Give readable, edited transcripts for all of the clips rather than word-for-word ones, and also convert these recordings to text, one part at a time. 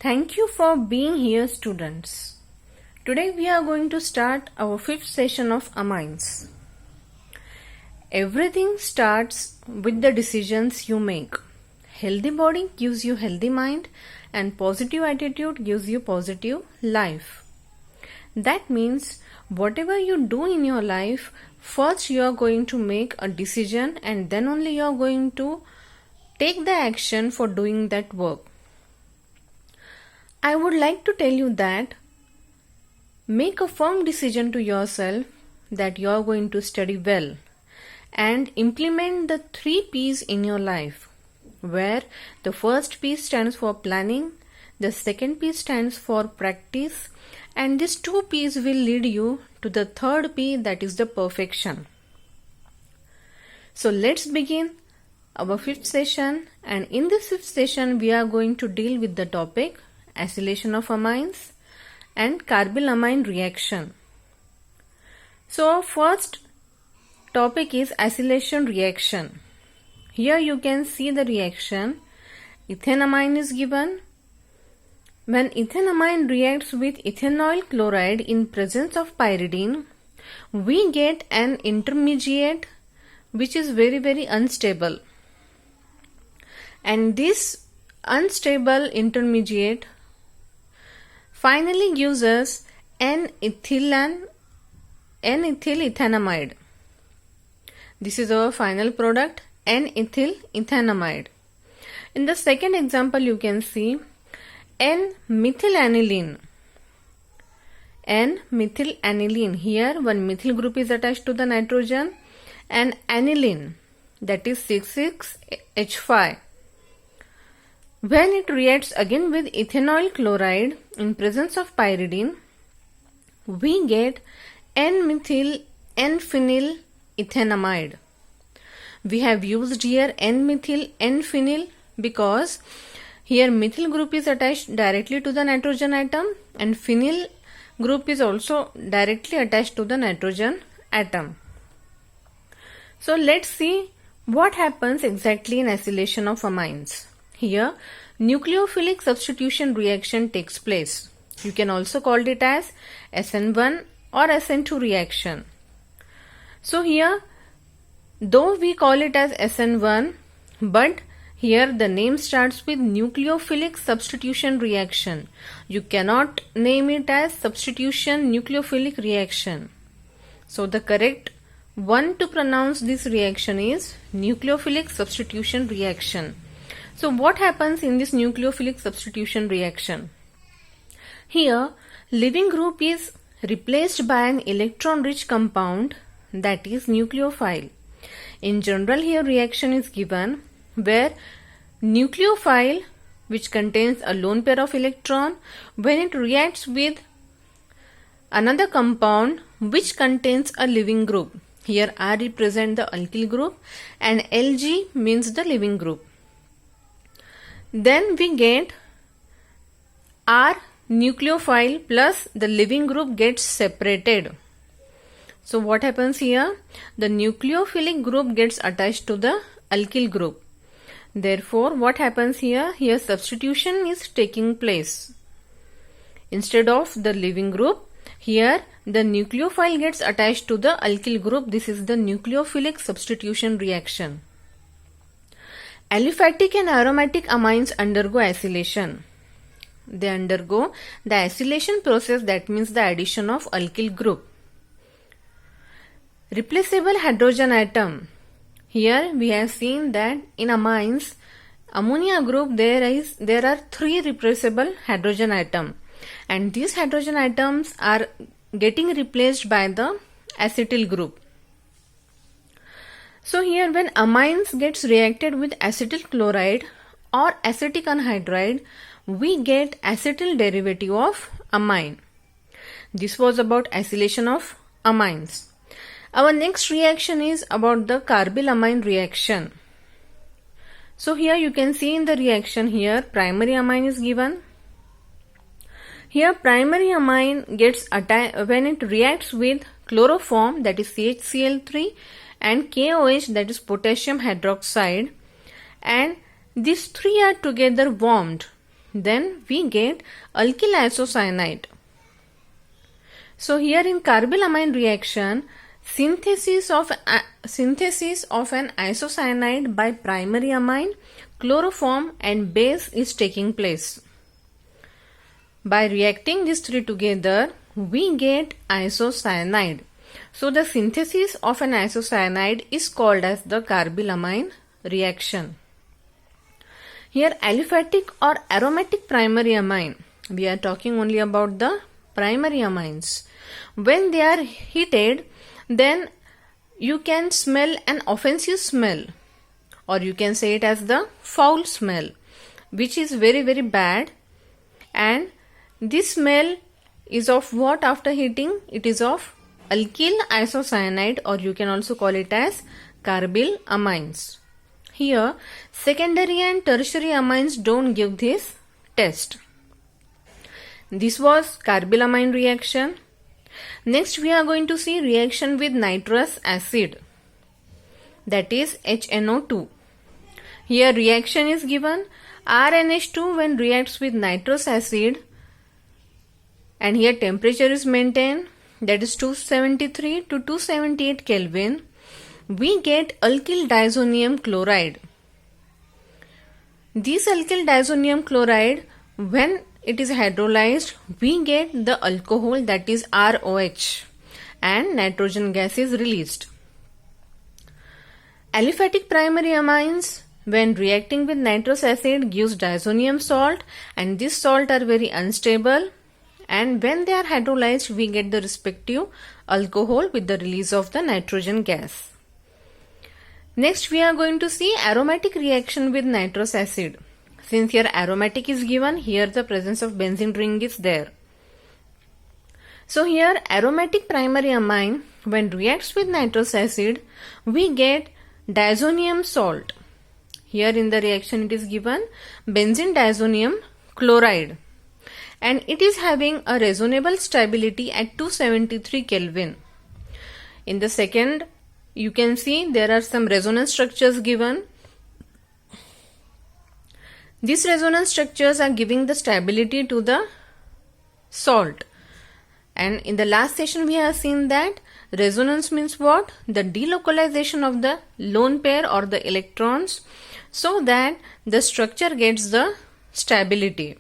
Thank you for being here, students. Today we are going to start our fifth session of amines. Everything starts with the decisions you make. Healthy body gives you healthy mind and positive attitude gives you positive life. That means whatever you do in your life, first you are going to make a decision and then only you are going to take the action for doing that work. I would like to tell you that make a firm decision to yourself that you are going to study well and implement the 3 P's in your life, where the first P stands for planning, the second P stands for practice, and these 2 P's will lead you to the third P, that is the perfection. So let's begin our fifth session, and in this fifth session we are going to deal with the topic acylation of amines and carbylamine reaction. So our first topic is acylation reaction. Here you can see the reaction. Ethanamine is given. When ethanamine reacts with ethanol chloride in presence of pyridine, we get an intermediate which is very unstable. And this unstable intermediate finally gives us N-ethyl ethanamide. This is our final product, N-ethyl ethanamide. In the second example you can see N-methylaniline. N-methylaniline. Here one methyl group is attached to the nitrogen and aniline, that is 6,6-H5. When it reacts again with ethanol chloride in presence of pyridine, we get N-methyl N-phenyl ethanamide. We have used here N-methyl N-phenyl because here methyl group is attached directly to the nitrogen atom and phenyl group is also directly attached to the nitrogen atom. So let's see what happens exactly in acylation of amines. Here, nucleophilic substitution reaction takes place. You can also call it as SN1 or SN2 reaction. So here, though we call it as SN1, but here the name starts with nucleophilic substitution reaction. You cannot name it as substitution nucleophilic reaction. So the correct one to pronounce this reaction is nucleophilic substitution reaction. So what happens in this nucleophilic substitution reaction? Here, leaving group is replaced by an electron-rich compound, that is nucleophile. In general, here reaction is given where nucleophile, which contains a lone pair of electron, when it reacts with another compound which contains a leaving group. Here R represents the alkyl group and Lg means the leaving group. Then we get R nucleophile plus the leaving group gets separated. So what happens here? The nucleophilic group gets attached to the alkyl group. Therefore, what happens here? Here substitution is taking place. Instead of the leaving group, here the nucleophile gets attached to the alkyl group. This is the nucleophilic substitution reaction. Aliphatic and aromatic amines undergo acylation. They undergo the acylation process, that means the addition of alkyl group. Replaceable hydrogen atom. Here we have seen that in amines, ammonia group there are 3 replaceable hydrogen atom, and these hydrogen atoms are getting replaced by the acetyl group. So here when amines gets reacted with acetyl chloride or acetic anhydride, we get acetyl derivative of amine. This was about acylation of amines. Our next reaction is about the carbylamine reaction. So here you can see in the reaction, here primary amine is given. Here primary amine gets attached when it reacts with chloroform, that is CHCl3, and KOH, that is potassium hydroxide, and these 3 are together warmed. then we get alkyl isocyanide. So here in carbylamine reaction, synthesis of an isocyanide by primary amine, chloroform and base is taking place. By reacting these three together, we get isocyanide. So the synthesis of an isocyanide is called as the carbylamine reaction. Here aliphatic or aromatic primary amine, we are talking only about the primary amines. When they are heated, then you can smell an offensive smell, or you can say it as the foul smell, which is very very bad. And this smell is of what after heating? It is of alkyl isocyanide, or you can also call it as carbyl amines. Here secondary and tertiary amines don't give this test. This was carbylamine reaction. Next we are going to see reaction with nitrous acid, that is HNO2. Here reaction is given RNH2 when reacts with nitrous acid, and here temperature is maintained, that is 273 to 278 Kelvin. We get alkyl diazonium chloride. This alkyl diazonium chloride, when it is hydrolyzed, we get the alcohol, that is ROH, and nitrogen gas is released. Aliphatic primary amines, when reacting with nitrous acid, gives diazonium salt, and this salt are very unstable, and when they are hydrolyzed, we get the respective alcohol with the release of the nitrogen gas. Next we are going to see aromatic reaction with nitrous acid. Since here aromatic is given, here the presence of benzene ring is there. So here aromatic primary amine, when reacts with nitrous acid, we get diazonium salt. Here in the reaction it is given benzene diazonium chloride, and it is having a reasonable stability at 273 Kelvin. In the second, you can see there are some resonance structures given. These resonance structures are giving the stability to the salt. And in the last session we have seen that resonance means what? The delocalization of the lone pair or the electrons, so that the structure gets the stability.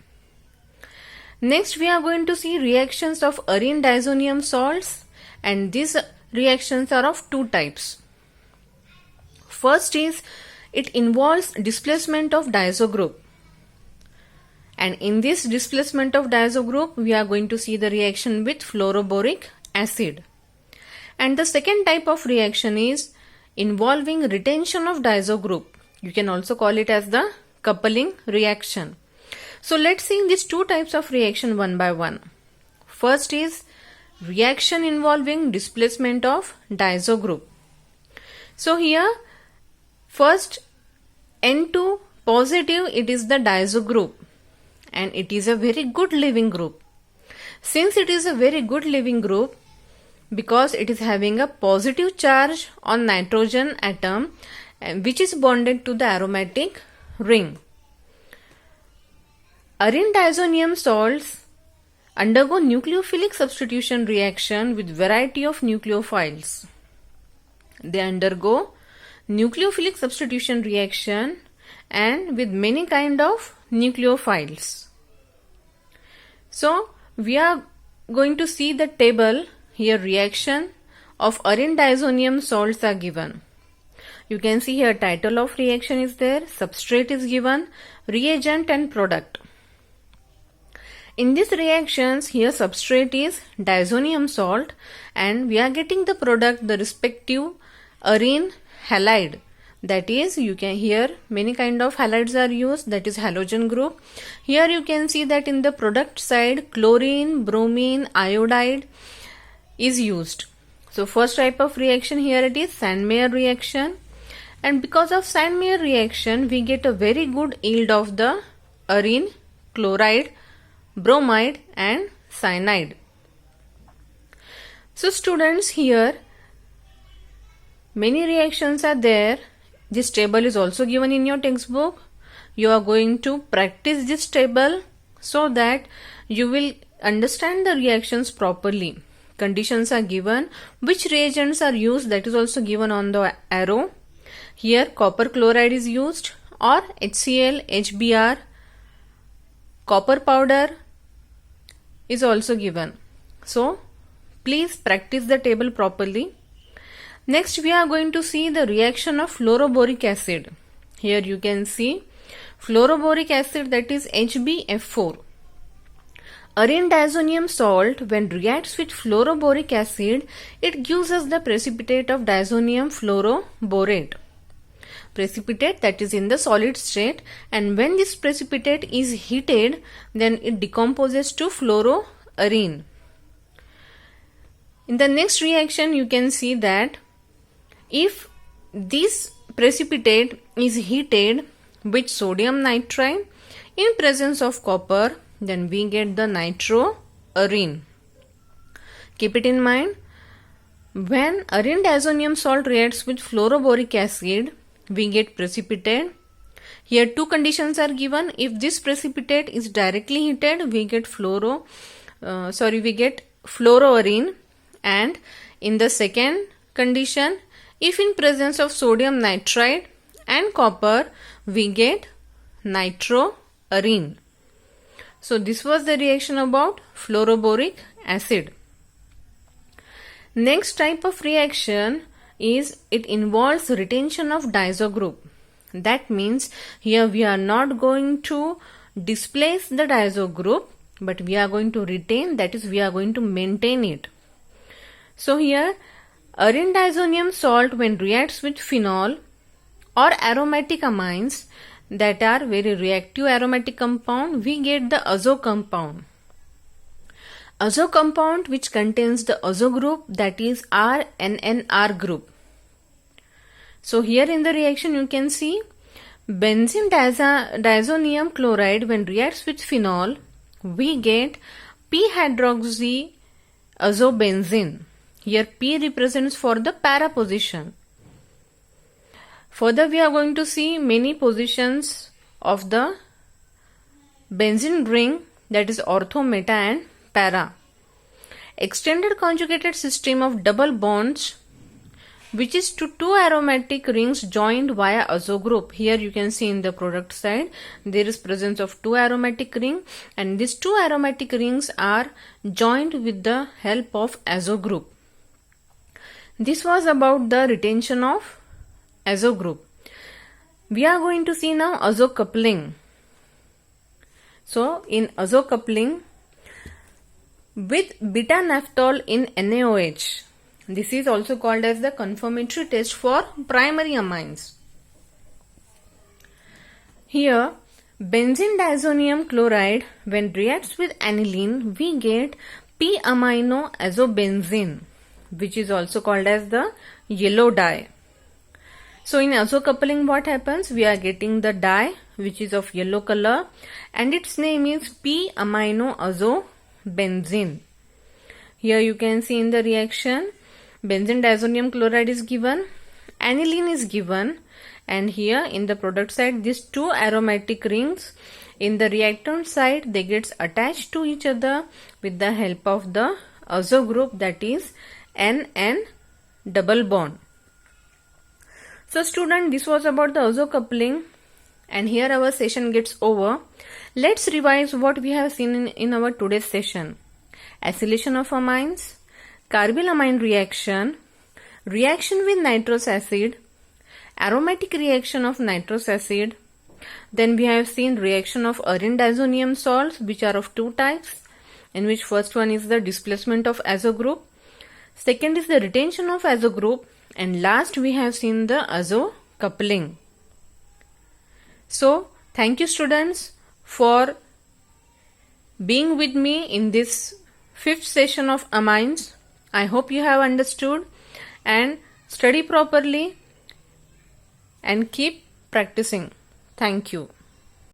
Next we are going to see reactions of arene diazonium salts, and these reactions are of two types. First is it involves displacement of diazo group, and in this displacement of diazo group we are going to see the reaction with fluoroboric acid. And the second type of reaction is involving retention of diazo group. You can also call it as the coupling reaction. So let's see these two types of reaction one by one. First is reaction involving displacement of diazo group. So here first N2 positive, it is the diazo group, and it is a very good leaving group. Since it is a very good leaving group, because it is having a positive charge on nitrogen atom which is bonded to the aromatic ring. Arene diazonium salts undergo nucleophilic substitution reaction with variety of nucleophiles. They undergo nucleophilic substitution reaction and with many kind of nucleophiles. So we are going to see the table. Here reaction of arene diazonium salts are given. You can see here title of reaction is there, substrate is given, reagent and product. In these reactions, here substrate is diazonium salt, and we are getting the product, the respective arene halide. That is, you can here many kind of halides are used, that is halogen group. Here you can see that in the product side chlorine, bromine, iodide is used. So first type of reaction here it is Sandmeyer reaction, and because of Sandmeyer reaction we get a very good yield of the arene, chloride, bromide and cyanide. So students, here many reactions are there. This table is also given in your textbook. You are going to practice this table so that you will understand the reactions properly. Conditions are given, which reagents are used, that is also given on the arrow. Here copper chloride is used, or HCl, HBr, copper powder is also given. So please practice the table properly. Next we are going to see the reaction of fluoroboric acid. Here you can see fluoroboric acid, that is HbF4. Arene diazonium salt, when reacts with fluoroboric acid, it gives us the precipitate of diazonium fluoroborate. Precipitate that is in the solid state, and when this precipitate is heated, then it decomposes to fluoroarene. In the next reaction you can see that if this precipitate is heated with sodium nitride in presence of copper, then we get the nitroarene. Keep it in mind, when arene diazonium salt reacts with fluoroboric acid, we get precipitate. Here two conditions are given. If this precipitate is directly heated, we get fluoroarene, and in the second condition, if in presence of sodium nitride and copper, we get nitroarene. So this was the reaction about fluoroboric acid. Next type of reaction is it involves retention of diazo group. That means here we are not going to displace the diazo group, but we are going to retain, that is we are going to maintain it. So here arene diazonium salt, when reacts with phenol or aromatic amines that are very reactive aromatic compound, we get the azo compound. Azo compound which contains the azo group, that is RNNR group. So here in the reaction you can see benzene diazonium chloride, when reacts with phenol, we get p-hydroxyazobenzene. Here P represents for the para position. Further we are going to see many positions of the benzene ring, that is ortho, meta and para. Extended conjugated system of double bonds, which is to two aromatic rings joined via azo group. Here you can see in the product side there is presence of two aromatic ring, and these two aromatic rings are joined with the help of azo group. This was about the retention of azo group. We are going to see now azo coupling. So in azo coupling with beta naphthol in NaOH, this is also called as the confirmatory test for primary amines. Here benzene diazonium chloride, when reacts with aniline, we get p-aminoazobenzene, which is also called as the yellow dye. So in azo coupling what happens? We are getting the dye which is of yellow color, and its name is p-aminoazobenzene. Here you can see in the reaction benzene diazonium chloride is given, aniline is given, and here in the product side these two aromatic rings, in the reactant side they gets attached to each other with the help of the azo group, that is N double bond. So student, this was about the azo coupling, and here our session gets over. Let's revise what we have seen in our today's session. Acylation of amines, carbylamine reaction, reaction with nitrous acid, aromatic reaction of nitrous acid. Then we have seen reaction of arene diazonium salts, which are of two types, in which first one is the displacement of azo group, second is the retention of azo group, and last we have seen the azo coupling. So thank you students for being with me in this 5th session of amines. I hope you have understood, and study properly and keep practicing. Thank you.